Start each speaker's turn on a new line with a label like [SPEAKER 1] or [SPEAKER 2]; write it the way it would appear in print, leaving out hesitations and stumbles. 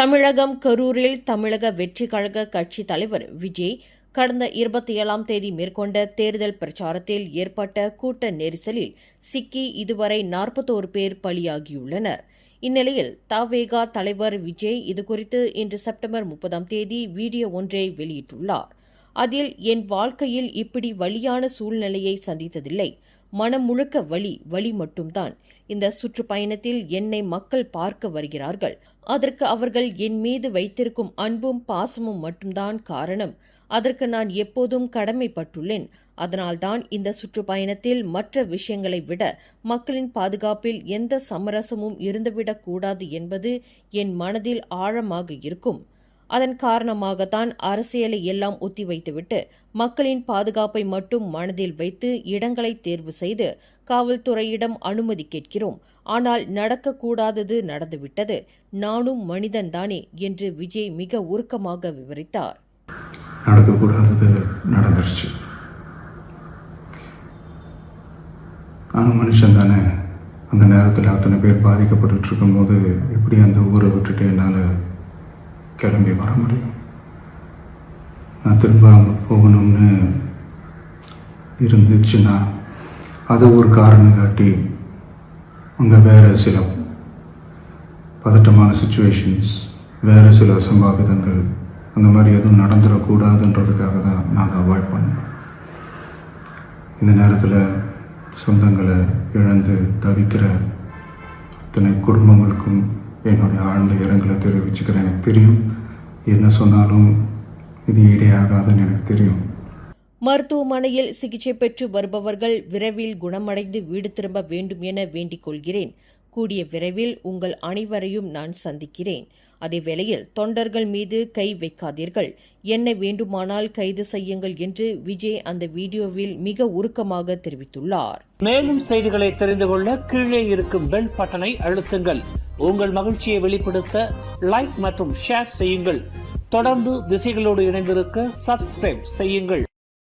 [SPEAKER 1] தமிழகம் கரூரில் தமிழக வெற்றி கழக கட்சி தலைவர் விஜய் கடந்த 27ஆம் தேதி மேற்கொண்ட தேர்தல் பிரச்சாரத்தில் ஏற்பட்ட கூட்ட நெரிசலில் சிக்கி இதுவரை 41 பேர் பலியாகியுள்ளனர். இந்நிலையில் தவேகா தலைவர் விஜய் இதுகுறித்து இன்று செப்டம்பர் 30ஆம் தேதி வீடியோ ஒன்றை வெளியிட்டுள்ளார். அதில், என் வாழ்க்கையில் இப்படி வலியான சூழ்நிலையை சந்தித்ததில்லை. மனம் முழுக்க வலி மட்டும்தான். இந்த சுற்றுப்பயணத்தில் என்னை மக்கள் பார்க்க வருகிறார்கள். அதற்கு அவர்கள் என் மீது வைத்திருக்கும் அன்பும் பாசமும் மட்டும்தான் காரணம். அதற்கு நான் எப்போதும் கடமைப்பட்டுள்ளேன். அதனால்தான் இந்த சுற்றுப்பயணத்தில் மற்ற விஷயங்களை விட மக்களின் பாதுகாப்பில் எந்த சமரசமும் இருந்துவிடக் கூடாது என்பது என் மனதில் ஆழமாக இருக்கும். அதன் காரணமாகத்தான் அரசியலை எல்லாம் ஒத்திவைத்துவிட்டு மக்களின் பாதுகாப்பை மட்டும் மனதில் வைத்து இடங்களை தேர்வு செய்து காவல்துறையிடம் அனுமதி கேட்கிறோம். ஆனால் நடக்கக்கூடாதது நடந்துவிட்டது. நானும் மனிதன்தானே என்று விஜய் மிக உருக்கமாக விவரித்தார்.
[SPEAKER 2] நடக்கக்கூடாதது நடந்துருச்சு. நானும் மனுஷன் தானே. அந்த நேரத்தில் அத்தனை பேர் பாதிக்கப்பட்டு இருக்கும்போது எப்படி அந்த ஊரை விட்டுட்டு என்னால் கிளம்பி வர முடியும்? நான் திரும்ப அங்கே போகணும்னு இருந்துச்சுன்னா அதை ஒரு காரணம் காட்டி அங்கே வேறு சில பதட்டமான சுச்சுவேஷன்ஸ், வேறு சில அசம்பாவிதங்கள் அந்த மாதிரி எதுவும் நடந்துடக்கூடாதுன்றதுக்காக தான் நான் அவாய்ட் பண்ணேன். இந்த நேரத்தில் சொந்தங்களை இழந்து தவிக்கிற அத்தனை குடும்பங்களுக்கும் என்னுடைய ஆழ்ந்த இரங்கலை தெரிவிச்சுக்கிறேன். எனக்கு தெரியும், என்ன சொன்னாலும் இது ஈடேயாகாதுன்னு எனக்கு தெரியும்.
[SPEAKER 1] மருத்துவமனையில் சிகிச்சை பெற்று வருபவர்கள் விரைவில் குணமடைந்து வீடு திரும்ப வேண்டும் என வேண்டிக் கொள்கிறேன். கூடிய விரைவில் உங்கள் அனைவரையும் நான் சந்திக்கிறேன். அதேவேளையில் தொண்டர்கள் மீது கை வைக்காதீர்கள், என்ன வேண்டுமானால் கைது செய்யுங்கள் என்று விஜய் அந்த வீடியோவில் மிக உருக்கமாக தெரிவித்துள்ளார்.
[SPEAKER 3] மேலும் செய்திகளை தெரிந்து கொள்ள கீழே இருக்கும் பெல் பட்டனை அழுத்துங்கள். உங்கள் மகிழ்ச்சியை வெளிப்படுத்த லைக் மற்றும் ஷேர் செய்யுங்கள். தொடர்ந்து திசைகளோடு இணைந்திருக்க சப்ஸ்கிரைப் செய்யுங்கள்.